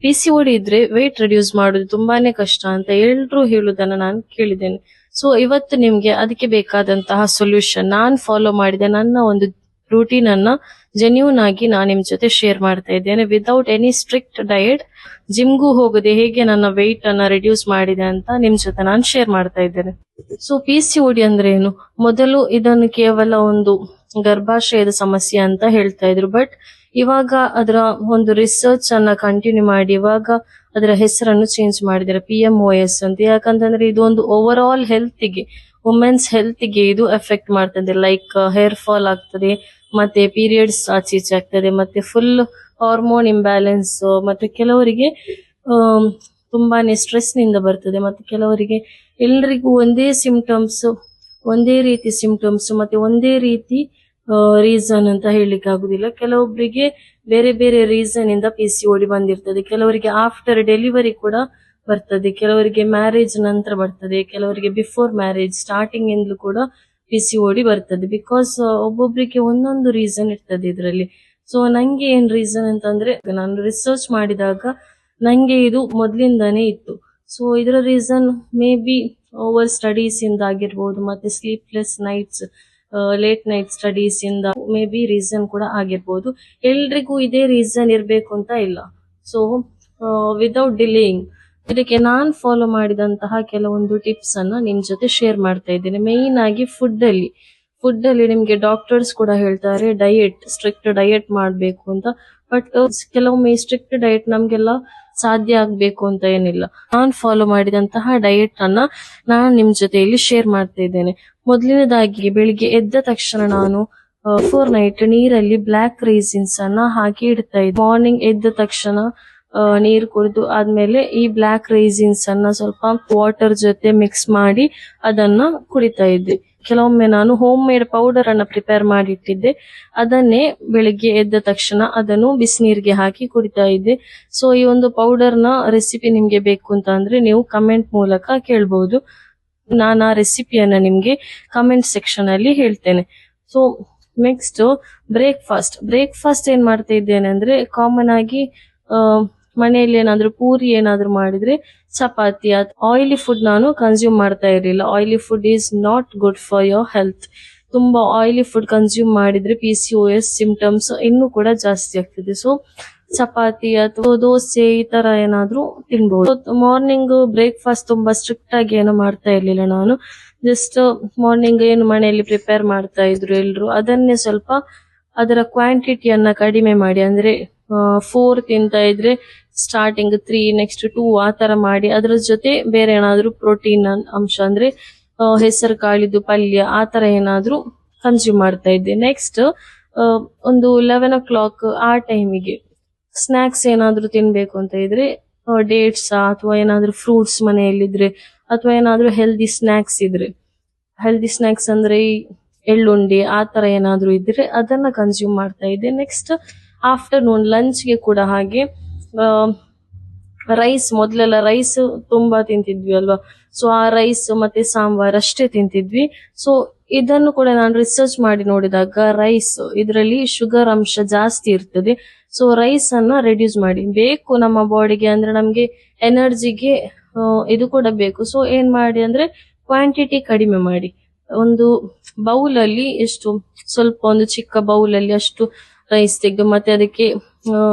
PCOD ಇದ್ರೆ weight reduce ಮಾಡೋದು ತುಂಬಾನೇ ಕಷ್ಟ ಅಂತ ಎಲ್ರೂ ಹೇಳುದನ್ನ ನಾನು ಕೇಳಿದ್ದೇನೆ. ಸೊ ಇವತ್ತು ನಿಮ್ಗೆ ಅದಕ್ಕೆ ಬೇಕಾದಂತಹ ಸೊಲ್ಯೂಷನ್ ನಾನ್ ಫಾಲೋ ಮಾಡಿದೆ, ನನ್ನ ಒಂದು ರೂಟೀನ್ ಅನ್ನ ಜೆನ್ಯೂನ್ ಆಗಿ ನಾನು ನಿಮ್ ಜೊತೆ ಶೇರ್ ಮಾಡ್ತಾ ಇದ್ದೇನೆ. ವಿದೌಟ್ ಎನಿ ಸ್ಟ್ರಿಕ್ಟ್ ಡಯಟ್, ಜಿಮ್ಗೂ ಹೋಗದೆ ಹೇಗೆ ನನ್ನ ವೆಯ್ಟ್ ಅನ್ನ ರಿಡ್ಯೂಸ್ ಮಾಡಿದೆ ಅಂತ ನಿಮ್ ಜೊತೆ ನಾನು ಶೇರ್ ಮಾಡ್ತಾ ಇದ್ದೇನೆ. ಸೊ PCOD ಅಂದ್ರೆ ಏನು? ಮೊದಲು ಇದನ್ನು ಕೇವಲ ಒಂದು ಗರ್ಭಾಶಯದ ಸಮಸ್ಯೆ ಅಂತ ಹೇಳ್ತಾ ಇದ್ರು. ಬಟ್ ಇವಾಗ ಅದರ ಒಂದು ರಿಸರ್ಚ್ ಅನ್ನ ಕಂಟಿನ್ಯೂ ಮಾಡಿ ಇವಾಗ ಅದರ ಹೆಸರನ್ನು ಚೇಂಜ್ ಮಾಡಿದ್ದಾರೆ, PMOS ಅಂತ. ಯಾಕಂತಂದ್ರೆ ಇದು ಒಂದು ಓವರ್ ಆಲ್ ಹೆಲ್ತ್ಗೆ, ವುಮೆನ್ಸ್ ಹೆಲ್ತ್ಗೆ ಇದು ಎಫೆಕ್ಟ್ ಮಾಡ್ತದೆ. ಲೈಕ್ ಹೇರ್ ಫಾಲ್ ಆಗ್ತದೆ, ಮತ್ತೆ ಪೀರಿಯಡ್ಸ್ ಆಚೀಚೆ ಆಗ್ತದೆ, ಮತ್ತೆ ಫುಲ್ ಹಾರ್ಮೋನ್ ಇಂಬ್ಯಾಲೆನ್ಸ್, ಮತ್ತೆ ಕೆಲವರಿಗೆ ತುಂಬಾನೇ ಸ್ಟ್ರೆಸ್ ನಿಂದ ಬರ್ತದೆ, ಮತ್ತೆ ಕೆಲವರಿಗೆ ಎಲ್ಲರಿಗೂ ಒಂದೇ ಸಿಂಪ್ಟಮ್ಸ್, ಒಂದೇ ರೀತಿ ಸಿಂಪ್ಟಮ್ಸ್, ಮತ್ತೆ ಒಂದೇ ರೀತಿ ರೀಸನ್ ಅಂತ ಹೇಳಲಿಕ್ಕೆ ಆಗುದಿಲ್ಲ. ಕೆಲವೊಬ್ಬರಿಗೆ ಬೇರೆ ಬೇರೆ ರೀಸನ್ ಇಂದ PCOD ಬಂದಿರ್ತದೆ. ಕೆಲವರಿಗೆ ಆಫ್ಟರ್ ಡೆಲಿವರಿ ಕೂಡ ಬರ್ತದೆ, ಕೆಲವರಿಗೆ ಮ್ಯಾರೇಜ್ ನಂತರ ಬರ್ತದೆ, ಕೆಲವರಿಗೆ ಬಿಫೋರ್ ಮ್ಯಾರೇಜ್ ಸ್ಟಾರ್ಟಿಂಗ್ ಇಂದಲೂ ಕೂಡ PCOD ಬರ್ತದೆ. ಬಿಕಾಸ್ ಒಬ್ಬೊಬ್ರಿಗೆ ಒಂದೊಂದು ರೀಸನ್ ಇರ್ತದೆ ಇದರಲ್ಲಿ. ಸೊ ನಂಗೆ ಏನ್ ರೀಸನ್ ಅಂತಂದ್ರೆ, ನಾನು ರಿಸರ್ಚ್ ಮಾಡಿದಾಗ ನಂಗೆ ಇದು ಮೊದ್ಲಿಂದಾನೇ ಇತ್ತು. ಸೊ ಇದರ reason may be over studies ಇಂದ ಆಗಿರ್ಬೋದು, ಮತ್ತೆ sleepless nights, late night studies ಇಂದ ಮೇ ಬಿ ರೀಸನ್ ಕೂಡ ಆಗಿರ್ಬೋದು. ಎಲ್ರಿಗೂ ಇದೇ ರೀಸನ್ ಇರ್ಬೇಕು ಅಂತ ಇಲ್ಲ. ಸೊ ವಿದೌಟ್ ಡಿಲೇಯಿಂಗ್ ಇದಕ್ಕೆ ನಾನ್ ಫಾಲೋ ಮಾಡಿದಂತಹ ಕೆಲವೊಂದು ಟಿಪ್ಸ್ ಅನ್ನ ನಿಮ್ ಜೊತೆ ಶೇರ್ ಮಾಡ್ತಾ ಇದ್ದೇನೆ. ಮೇನ್ ಆಗಿ ಫುಡ್ ಅಲ್ಲಿ ನಿಮ್ಗೆ ಡಾಕ್ಟರ್ಸ್ ಕೂಡ ಹೇಳ್ತಾರೆ ಡಯಟ್, ಸ್ಟ್ರಿಕ್ಟ್ ಡಯಟ್ ಮಾಡ್ಬೇಕು ಅಂತ. ಬಟ್ ಕೆಲವೊಮ್ಮೆ ಸ್ಟ್ರಿಕ್ಟ್ ಡಯಟ್ ನಮ್ಗೆಲ್ಲ ಸಾಧ್ಯ ಆಗ್ಬೇಕು ಅಂತ ಏನಿಲ್ಲ. ನಾನ್ ಫಾಲೋ ಮಾಡಿದಂತಹ ಡಯಟ್ ಅನ್ನ ನಾನು ನಿಮ್ ಜೊತೆ ಇಲ್ಲಿ ಶೇರ್ ಮಾಡ್ತಾ ಇದ್ದೇನೆ. ಮೊದಲನೇದಾಗಿ ಬೆಳಿಗ್ಗೆ ಎದ್ದ ತಕ್ಷಣ ನಾನು 4 ನೈಟ್ ನೀರಲ್ಲಿ ಬ್ಲಾಕ್ ರೈಸಿನ್ಸ್ ಅನ್ನ ಹಾಕಿ ಇಡ್ತಾ ಇದ್ದೆ. ಮಾರ್ನಿಂಗ್ ಎದ್ದ ತಕ್ಷಣ ನೀರು ಕುಡಿದು ಆದ್ಮೇಲೆ ಈ ಬ್ಲಾಕ್ ರೈಸಿನ್ಸ್ ಅನ್ನ ಸ್ವಲ್ಪ ವಾಟರ್ ಜೊತೆ ಮಿಕ್ಸ್ ಮಾಡಿ ಅದನ್ನ ಕುಡಿತಾ ಇದ್ದೆ. ಕೆಲವೊಮ್ಮೆ ನಾನು ಹೋಮ್ ಮೇಡ್ ಪೌಡರ್ ಅನ್ನ ಪ್ರಿಪೇರ್ ಮಾಡಿ ಇಟ್ಟಿದ್ದೆ, ಅದನ್ನೇ ಬೆಳಿಗ್ಗೆ ಎದ್ದ ತಕ್ಷಣ ಅದನ್ನು ಬಿಸಿನೀರಿಗೆ ಹಾಕಿ ಕುಡಿತಾ ಇದ್ದೆ. ಸೊ ಈ ಒಂದು ಪೌಡರ್ ನ ರೆಸಿಪಿ ನಿಮ್ಗೆ ಬೇಕು ಅಂತ ಅಂದ್ರೆ ನೀವು ಕಮೆಂಟ್ ಮೂಲಕ ಕೇಳಬಹುದು. ನಾನು ಆ ರೆಸಿಪಿಯನ್ನ ನಿಮ್ಗೆ ಕಮೆಂಟ್ ಸೆಕ್ಷನ್ ಅಲ್ಲಿ ಹೇಳ್ತೇನೆ. ಸೊ ನೆಕ್ಸ್ಟ್ ಬ್ರೇಕ್ಫಾಸ್ಟ್ ಏನ್ ಮಾಡ್ತಾ ಇದ್ದೇನೆ ಅಂದ್ರೆ, ಕಾಮನ್ ಆಗಿ ಮನೆಯಲ್ಲಿ ಏನಾದ್ರು ಪೂರಿ ಏನಾದ್ರು ಮಾಡಿದ್ರೆ, ಚಪಾತಿ, ಆಯಿಲಿ ಫುಡ್ ನಾನು ಕನ್ಸ್ಯೂಮ್ ಮಾಡ್ತಾ ಇರಲಿಲ್ಲ. Oily food is not good for your health. ತುಂಬಾ ಆಯಿಲಿ ಫುಡ್ ಕನ್ಸ್ಯೂಮ್ ಮಾಡಿದ್ರೆ PCOS ಸಿಂಪ್ಟಮ್ಸ್ ಇನ್ನೂ ಕೂಡ ಜಾಸ್ತಿ ಆಗ್ತದೆ. ಸೊ ಚಪಾತಿ ಅಥವಾ ದೋಸೆ ಈ ತರ ಏನಾದ್ರು ತಿನ್ಬಹುದು. ಮಾರ್ನಿಂಗ್ ಬ್ರೇಕ್ಫಾಸ್ಟ್ ತುಂಬಾ ಸ್ಟ್ರಿಕ್ಟ್ ಆಗಿ ಏನು ಮಾಡ್ತಾ ಇರ್ಲಿಲ್ಲ ನಾನು. ಜಸ್ಟ್ ಮಾರ್ನಿಂಗ್ ಏನು ಮನೆಯಲ್ಲಿ ಪ್ರಿಪೇರ್ ಮಾಡ್ತಾ ಇದ್ರು ಎಲ್ರು, ಅದನ್ನೇ ಸ್ವಲ್ಪ ಅದರ ಕ್ವಾಂಟಿಟಿಯನ್ನ ಕಡಿಮೆ ಮಾಡಿ, ಅಂದ್ರೆ 4 ತಿಂತಾ ಇದ್ರೆ ಸ್ಟಾರ್ಟಿಂಗ್ 3, ನೆಕ್ಸ್ಟ್ 2 ಆ ತರ ಮಾಡಿ ಅದರ ಜೊತೆ ಬೇರೆ ಏನಾದ್ರು ಪ್ರೋಟೀನ್ ಅಂಶ ಅಂದ್ರೆ ಹೆಸರು ಕಾಳಿದ್ದು ಪಲ್ಯ ಆ ತರ ಏನಾದ್ರು ಕನ್ಸ್ಯೂಮ್ ಮಾಡ್ತಾ ಇದ್ದೆ. ನೆಕ್ಸ್ಟ್ ಒಂದು 11 o'clock ಆ ಟೈಮಿಗೆ ಸ್ನಾಕ್ಸ್ ಏನಾದ್ರು ತಿನ್ಬೇಕು ಅಂತ ಇದ್ರೆ ಡೇಟ್ಸ್ ಅಥವಾ ಏನಾದ್ರು ಫ್ರೂಟ್ಸ್ ಮನೆಯಲ್ಲಿದ್ರೆ, ಅಥವಾ ಏನಾದ್ರು ಹೆಲ್ದಿ ಸ್ನಾಕ್ಸ್ ಇದ್ರೆ, ಹೆಲ್ದಿ ಸ್ನಾಕ್ಸ್ ಅಂದ್ರೆ ಈ ಎಳ್ಳುಂಡಿ ಆ ತರ ಏನಾದ್ರು ಇದ್ರೆ ಅದನ್ನ ಕನ್ಸ್ಯೂಮ್ ಮಾಡ್ತಾ ಇದ್ದೆ. ನೆಕ್ಸ್ಟ್ ಆಫ್ಟರ್ನೂನ್ ಲಂಚ್ಗೆ ಕೂಡ ಹಾಗೆ ರೈಸ್, ಮೊದಲೆಲ್ಲ ರೈಸ್ ತುಂಬಾ ತಿಂತಿದ್ವಿ ಅಲ್ವಾ. ಸೊ ಆ ರೈಸ್ ಮತ್ತೆ ಸಾಂಬಾರ್ ಅಷ್ಟೇ ತಿಂತಿದ್ವಿ. ಸೊ ಇದನ್ನು ಕೂಡ ನಾನು ರಿಸರ್ಚ್ ಮಾಡಿ ನೋಡಿದಾಗ ರೈಸ್ ಇದರಲ್ಲಿ ಶುಗರ್ ಅಂಶ ಜಾಸ್ತಿ ಇರ್ತದೆ. ಸೊ ರೈಸ್ ಅನ್ನ ರೆಡ್ಯೂಸ್ ಮಾಡಿ, ಬೇಕು ನಮ್ಮ ಬಾಡಿಗೆ, ಅಂದ್ರೆ ನಮ್ಗೆ ಎನರ್ಜಿಗೆ ಇದು ಕೂಡ ಬೇಕು. ಸೊ ಏನ್ ಮಾಡಿ ಅಂದ್ರೆ ಕ್ವಾಂಟಿಟಿ ಕಡಿಮೆ ಮಾಡಿ, ಒಂದು ಬೌಲ್ ಅಲ್ಲಿ ಎಷ್ಟು ಸ್ವಲ್ಪ ಒಂದು ಚಿಕ್ಕ ಬೌಲ್ ಅಲ್ಲಿ ಅಷ್ಟು ರೈಸ್ ತೆಗೆದು, ಮತ್ತೆ ಅದಕ್ಕೆ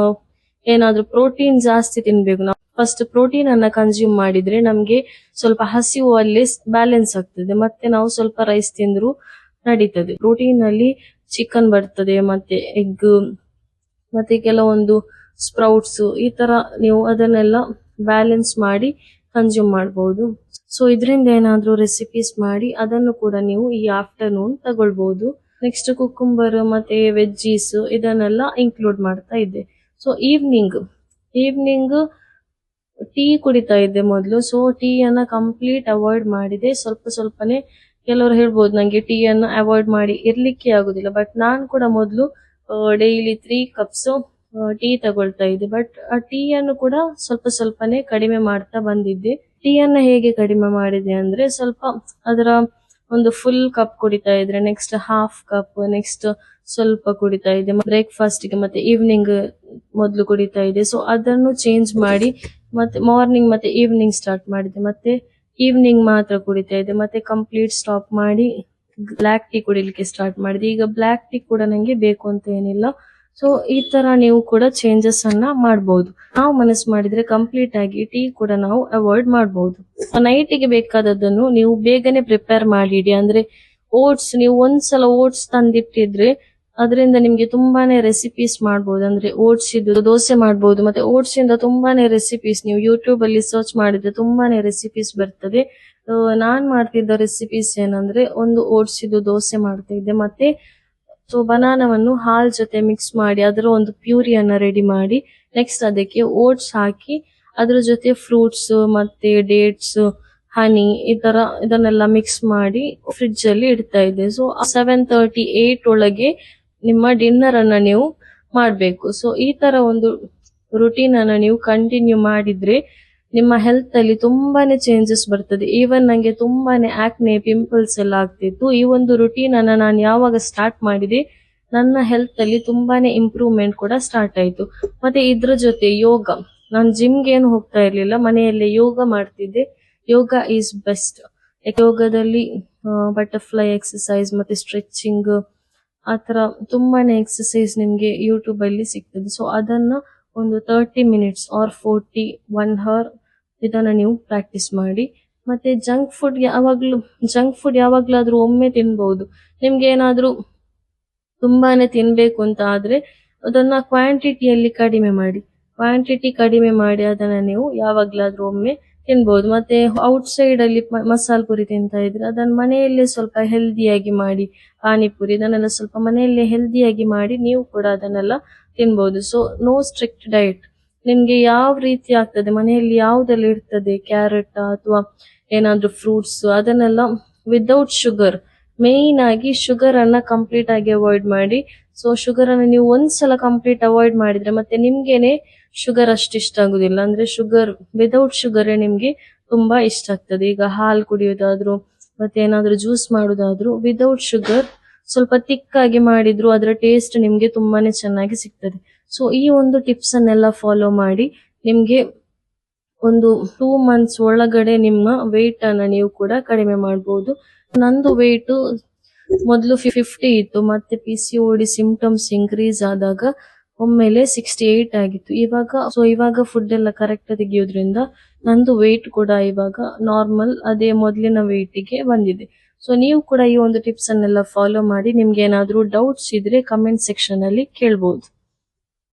ಏನಾದ್ರೂ ಪ್ರೋಟೀನ್ ಜಾಸ್ತಿ ತಿನ್ಬೇಕು. ನಾವು ಫಸ್ಟ್ ಪ್ರೋಟೀನ್ ಅನ್ನ ಕನ್ಸ್ಯೂಮ್ ಮಾಡಿದ್ರೆ ನಮ್ಗೆ ಸ್ವಲ್ಪ ಹಸಿವು ಅಲ್ಲಿ ಬ್ಯಾಲೆನ್ಸ್ ಆಗ್ತದೆ, ಮತ್ತೆ ನಾವು ಸ್ವಲ್ಪ ರೈಸ್ ತಿಂದ್ರು ನಡೀತದೆ. ಪ್ರೋಟೀನ್ ಅಲ್ಲಿ ಚಿಕನ್ ಬರ್ತದೆ, ಮತ್ತೆ ಎಗ್, ಮತ್ತೆ ಕೆಲವೊಂದು ಸ್ಪ್ರೌಟ್ಸ್, ಈ ತರ ನೀವು ಅದನ್ನೆಲ್ಲ ಬ್ಯಾಲೆನ್ಸ್ ಮಾಡಿ ಕನ್ಸ್ಯೂಮ್ ಮಾಡಬಹುದು. ಸೊ ಇದರಿಂದ ಏನಾದ್ರೂ ರೆಸಿಪೀಸ್ ಮಾಡಿ ಅದನ್ನು ಕೂಡ ನೀವು ಈ ಆಫ್ಟರ್ನೂನ್ ತಗೊಳ್ಬಹುದು. ನೆಕ್ಸ್ಟ್ ಕುಕುಂಬರ್ ಮತ್ತೆ ವೆಜ್ಜೀಸ್ ಇದನ್ನೆಲ್ಲ ಇನ್ಕ್ಲೂಡ್ ಮಾಡ್ತಾ ಇದ್ದೆ. ಸೊ ಈವ್ನಿಂಗ್ ಟೀ ಕುಡಿತಾ ಇದ್ದೆ ಮೊದಲು. ಸೊ ಟೀ ಅನ್ನ ಕಂಪ್ಲೀಟ್ ಅವಾಯ್ಡ್ ಮಾಡಿದೆ. ಸ್ವಲ್ಪನೇ, ಕೆಲವರು ಹೇಳ್ಬೋದು ನಂಗೆ ಟೀ ಅನ್ನ ಅವಾಯ್ಡ್ ಮಾಡಿ ಇರ್ಲಿಕ್ಕೆ ಆಗುದಿಲ್ಲ, ಬಟ್ ನಾನ್ ಕೂಡ ಮೊದಲು ಡೈಲಿ 3 cups ಟೀ ತಗೊಳ್ತಾ ಇದ್ದೆ. ಬಟ್ ಆ ಟೀ ಅನ್ನು ಕೂಡ ಸ್ವಲ್ಪನೇ ಕಡಿಮೆ ಮಾಡ್ತಾ ಬಂದಿದ್ದೆ. ಟೀ ಅನ್ನ ಹೇಗೆ ಕಡಿಮೆ ಮಾಡಿದೆ ಅಂದ್ರೆ, ಸ್ವಲ್ಪ ಅದರ ಒಂದು ಫುಲ್ ಕಪ್ ಕುಡಿತಾ ಇದ್ರೆ ನೆಕ್ಸ್ಟ್ ಹಾಫ್ ಕಪ್, ನೆಕ್ಸ್ಟ್ ಸ್ವಲ್ಪ ಕುಡಿತಾ ಇದೆ ಬ್ರೇಕ್ಫಾಸ್ಟ್ ಗೆ, ಮತ್ತೆ ಈವ್ನಿಂಗ್ ಮೊದಲು ಕುಡಿತಾ ಇದೆ. ಸೊ ಅದನ್ನು ಚೇಂಜ್ ಮಾಡಿ ಮತ್ತೆ ಮಾರ್ನಿಂಗ್ ಮತ್ತೆ ಈವ್ನಿಂಗ್ ಸ್ಟಾರ್ಟ್ ಮಾಡಿದೆ, ಮತ್ತೆ ಈವ್ನಿಂಗ್ ಮಾತ್ರ ಕುಡಿತಾ ಇದೆ, ಮತ್ತೆ ಕಂಪ್ಲೀಟ್ ಸ್ಟಾಪ್ ಮಾಡಿ ಬ್ಲ್ಯಾಕ್ ಟೀ ಕುಡಿಲಿಕ್ಕೆ ಸ್ಟಾರ್ಟ್ ಮಾಡಿದೆ. ಈಗ ಬ್ಲ್ಯಾಕ್ ಟೀ ಕೂಡ ನಂಗೆ ಬೇಕು ಅಂತ ಏನಿಲ್ಲ. ಸೊ ಈ ತರ ನೀವು ಕೂಡ ಚೇಂಜಸ್ ಅನ್ನ ಮಾಡಬಹುದು. ನಾವು ಮನಸ್ಸು ಮಾಡಿದ್ರೆ ಕಂಪ್ಲೀಟ್ ಆಗಿ ಟೀ ಕೂಡ ನಾವು ಅವಾಯ್ಡ್ ಮಾಡಬಹುದು. ನೈಟಿಗೆ ಬೇಕಾದದ್ದನ್ನು ನೀವು ಬೇಗನೆ ಪ್ರಿಪೇರ್ ಮಾಡಿಡಿ. ಅಂದ್ರೆ ಓಟ್ಸ್, ನೀವು ಒಂದ್ಸಲ ಓಟ್ಸ್ ತಂದಿಟ್ಟಿದ್ರೆ ಅದರಿಂದ ನಿಮ್ಗೆ ತುಂಬಾನೇ ರೆಸಿಪೀಸ್ ಮಾಡಬಹುದು. ಅಂದ್ರೆ ಓಟ್ಸ್ ಇದ್ದು ದೋಸೆ ಮಾಡಬಹುದು, ಮತ್ತೆ ಓಟ್ಸ್ ಇಂದ ತುಂಬಾನೇ ರೆಸಿಪೀಸ್ ನೀವು ಯೂಟ್ಯೂಬ್ ಅಲ್ಲಿ ಸರ್ಚ್ ಮಾಡಿದ್ರೆ ತುಂಬಾನೇ ರೆಸಿಪೀಸ್ ಬರ್ತದೆ. ನಾನ್ ಮಾಡ್ತಿದ್ದ ರೆಸಿಪೀಸ್ ಏನಂದ್ರೆ ಒಂದು ಓಟ್ಸ್ ಇದ್ದು ದೋಸೆ ಮಾಡ್ತಾ ಇದ್ದೆ, ಮತ್ತೆ ಸೊ ಬನಾನವನ್ನು ಹಾಲ್ ಜೊತೆ ಮಿಕ್ಸ್ ಮಾಡಿ ಅದರ ಒಂದು ಪ್ಯೂರಿಯನ್ನ ರೆಡಿ ಮಾಡಿ ನೆಕ್ಸ್ಟ್ ಅದಕ್ಕೆ ಓಟ್ಸ್ ಹಾಕಿ ಅದ್ರ ಜೊತೆ ಫ್ರೂಟ್ಸ್ ಮತ್ತೆ ಡೇಟ್ಸ್, ಹನಿ ಈ ತರ ಇದನ್ನೆಲ್ಲ ಮಿಕ್ಸ್ ಮಾಡಿ ಫ್ರಿಡ್ಜ್ ಅಲ್ಲಿ ಇಡ್ತಾ ಇದ್ದೆ. ಸೊ 7:38 ಒಳಗೆ ನಿಮ್ಮ ಡಿನ್ನರ್ ಅನ್ನ ನೀವು ಮಾಡ್ಬೇಕು. ಸೊ ಈ ತರ ಒಂದು ರುಟೀನ್ ಅನ್ನ ನೀವು ಕಂಟಿನ್ಯೂ ಮಾಡಿದ್ರೆ ನಿಮ್ಮ ಹೆಲ್ತ್ ಅಲ್ಲಿ ತುಂಬಾನೇ ಚೇಂಜಸ್ ಬರ್ತದೆ. ಈವನ್ ನಂಗೆ ತುಂಬಾನೇ ಆಕ್ನೆ, ಪಿಂಪಲ್ಸ್ ಎಲ್ಲ ಆಗ್ತಿತ್ತು. ಈ ಒಂದು ರುಟೀನ್ ಅನ್ನ ನಾನು ಯಾವಾಗ ಸ್ಟಾರ್ಟ್ ಮಾಡಿದೆ ನನ್ನ ಹೆಲ್ತ್ ಅಲ್ಲಿ ತುಂಬಾನೇ ಇಂಪ್ರೂವ್ಮೆಂಟ್ ಕೂಡ ಸ್ಟಾರ್ಟ್ ಆಯ್ತು. ಮತ್ತೆ ಇದ್ರ ಜೊತೆ ಯೋಗ, ನಾನು ಜಿಮ್ಗೆ ಏನು ಹೋಗ್ತಾ ಇರ್ಲಿಲ್ಲ, ಮನೆಯಲ್ಲೇ ಯೋಗ ಮಾಡ್ತಿದ್ದೆ. ಯೋಗ ಈಸ್ ಬೆಸ್ಟ್. ಯೋಗದಲ್ಲಿ ಬಟರ್ಫ್ಲೈ ಎಕ್ಸಸೈಸ್ ಮತ್ತೆ ಸ್ಟ್ರೆಚಿಂಗ್ ಆತರ ತುಂಬಾನೇ ಎಕ್ಸಸೈಸ್ ನಿಮ್ಗೆ ಯೂಟ್ಯೂಬ್ ಅಲ್ಲಿ ಸಿಗ್ತದೆ. ಸೊ ಅದನ್ನ ಒಂದು 30 ಮಿನಿಟ್ಸ್ ಆರ್ 40 1 ಅವರ್ ಇದನ್ನ ನೀವು ಪ್ರಾಕ್ಟೀಸ್ ಮಾಡಿ. ಮತ್ತೆ ಜಂಕ್ ಫುಡ್ ಯಾವಾಗ್ಲಾದ್ರೂ ಒಮ್ಮೆ ತಿನ್ಬಹುದು. ನಿಮ್ಗೆ ಏನಾದ್ರೂ ತುಂಬಾನೇ ತಿನ್ಬೇಕು ಅಂತ ಆದ್ರೆ ಅದನ್ನ ಕ್ವಾಂಟಿಟಿ ಕಡಿಮೆ ಮಾಡಿ ಅದನ್ನ ನೀವು ಯಾವಾಗ್ಲಾದ್ರೂ ಒಮ್ಮೆ ತಿನ್ಬಹುದು. ಮತ್ತೆ ಔಟ್ ಸೈಡ್ ಅಲ್ಲಿ ಮಸಾಲ ಪುರಿ ತಿಂತಾ ಇದ್ರೆ ಅದನ್ನ ಮನೆಯಲ್ಲೇ ಸ್ವಲ್ಪ ಹೆಲ್ದಿಯಾಗಿ ಮಾಡಿ, ಪಾನಿಪುರಿ ಇದನ್ನೆಲ್ಲ ಸ್ವಲ್ಪ ಮನೆಯಲ್ಲೇ ಹೆಲ್ದಿಯಾಗಿ ಮಾಡಿ ನೀವು ಕೂಡ ಅದನ್ನೆಲ್ಲ ತಿನ್ಬಹುದು. So no strict diet. ನಿಮ್ಗೆ ಯಾವ ರೀತಿ ಆಗ್ತದೆ, ಮನೆಯಲ್ಲಿ ಯಾವ್ದೆಲ್ಲ ಇರ್ತದೆ, ಕ್ಯಾರೆಟ್ ಅಥವಾ ಏನಾದ್ರೂ ಫ್ರೂಟ್ಸ್, ಅದನ್ನೆಲ್ಲ ವಿದೌಟ್ ಶುಗರ್. ಮೇನ್ ಆಗಿ ಶುಗರ್ ಅನ್ನ ಕಂಪ್ಲೀಟ್ ಆಗಿ ಅವಾಯ್ಡ್ ಮಾಡಿ. ಸೊ ಶುಗರ್ ಅನ್ನ ನೀವು ಒಂದ್ಸಲ ಕಂಪ್ಲೀಟ್ ಅವಾಯ್ಡ್ ಮಾಡಿದ್ರೆ ಮತ್ತೆ ನಿಮ್ಗೆನೆ ಶುಗರ್ ಅಷ್ಟು ಇಷ್ಟ ಆಗುದಿಲ್ಲ. ಅಂದ್ರೆ ಶುಗರ್ ವಿದೌಟ್ ಶುಗರ್ ನಿಮ್ಗೆ ತುಂಬಾ ಇಷ್ಟ ಆಗ್ತದೆ. ಈಗ ಹಾಲು ಕುಡಿಯೋದಾದ್ರು ಮತ್ತೆ ಏನಾದ್ರೂ ಜ್ಯೂಸ್ ಮಾಡೋದಾದ್ರು ವಿದೌಟ್ ಶುಗರ್ ಸ್ವಲ್ಪ ತಿಕ್ಕಾಗಿ ಮಾಡಿದ್ರು ಅದರ ಟೇಸ್ಟ್ ನಿಮ್ಗೆ ತುಂಬಾನೇ ಚೆನ್ನಾಗಿ ಸಿಗ್ತದೆ. ಸೊ ಈ ಒಂದು ಟಿಪ್ಸ್ ಅನ್ನೆಲ್ಲ ಫಾಲೋ ಮಾಡಿ ನಿಮ್ಗೆ ಒಂದು 2 ಮಂತ್ಸ್ ಒಳಗಡೆ ನಿಮ್ಮ ವೆಯ್ಟ್ ಅನ್ನ ನೀವು ಕೂಡ ಕಡಿಮೆ ಮಾಡಬಹುದು. ನಂದು ವೆಯ್ಟ್ ಮೊದಲು 50 ಇತ್ತು, ಮತ್ತೆ PCOD ಸಿಂಪ್ಟಮ್ಸ್ ಇನ್ಕ್ರೀಸ್ ಆದಾಗ ಒಮ್ಮೆಲೆ 68 ಆಗಿತ್ತು. ಇವಾಗ ಫುಡ್ ಎಲ್ಲ ಕರೆಕ್ಟ್ ತೆಗಿಯೋದ್ರಿಂದ ನಂದು ವೆಯ್ಟ್ ಕೂಡ ಇವಾಗ ನಾರ್ಮಲ್ ಅದೇ ಮೊದಲಿನ ವೆಯ್ಟಿಗೆ ಬಂದಿದೆ. ಸೊ ನೀವು ಕೂಡ ಈ ಒಂದು ಟಿಪ್ಸ್ ಅನ್ನೆಲ್ಲ ಫಾಲೋ ಮಾಡಿ. ನಿಮ್ಗೆ ಏನಾದ್ರೂ ಡೌಟ್ಸ್ ಇದ್ರೆ ಕಮೆಂಟ್ ಸೆಕ್ಷನ್ ಅಲ್ಲಿ ಕೇಳ್ಬಹುದು.